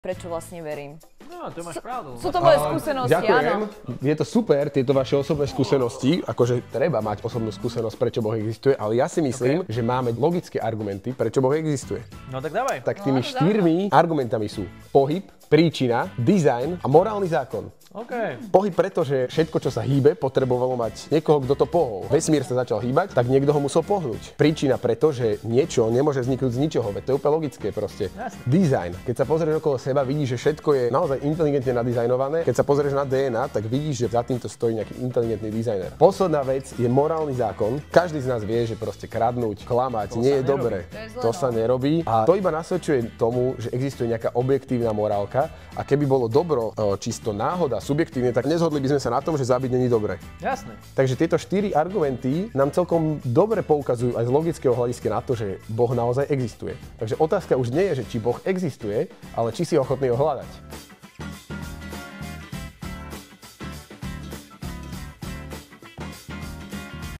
prečo vlastne verím. No, to máš pravdu. Sú to moje skúsenosti, ďakujem. áno. Je to super, tieto vaše osobné skúsenosti, akože treba mať osobnú skúsenosť, prečo Boh existuje, ale ja si myslím, že máme logické argumenty, prečo Boh existuje. No tak dávaj. Tak tými 4 argumentami sú pohyb, príčina, dizajn a morálny zákon. OK. Pohyb preto, že všetko, čo sa hýbe, potrebovalo mať niekoho, kto to pohol. Vesmír sa začal hýbať, tak niekto ho musel pohnúť. Príčina preto, že niečo nemôže vzniknúť z ničoho, veď to je úplne logické proste. Jasne. Dizajn. Keď sa pozrieš okolo seba, vidíš, že všetko je naozaj inteligentne nadizajnované. Keď sa pozrieš na DNA, tak vidíš, že za týmto stojí nejaký inteligentný dizajner. Posledná vec je morálny zákon. Každý z nás vie, že proste kradnúť, klamať nie je dobré. To sa nerobí. A to iba nasvedčuje tomu, že existuje nejaká objektívna morálka. A keby bolo dobro čisto náhoda, subjektívne, tak nezhodli by sme sa na tom, že zabiť není dobre. Jasné. Takže tieto 4 argumenty nám celkom dobre poukazujú aj z logického hľadiska na to, že Boh naozaj existuje. Takže otázka už nie je, že či Boh existuje, ale či si ochotný ho hľadať.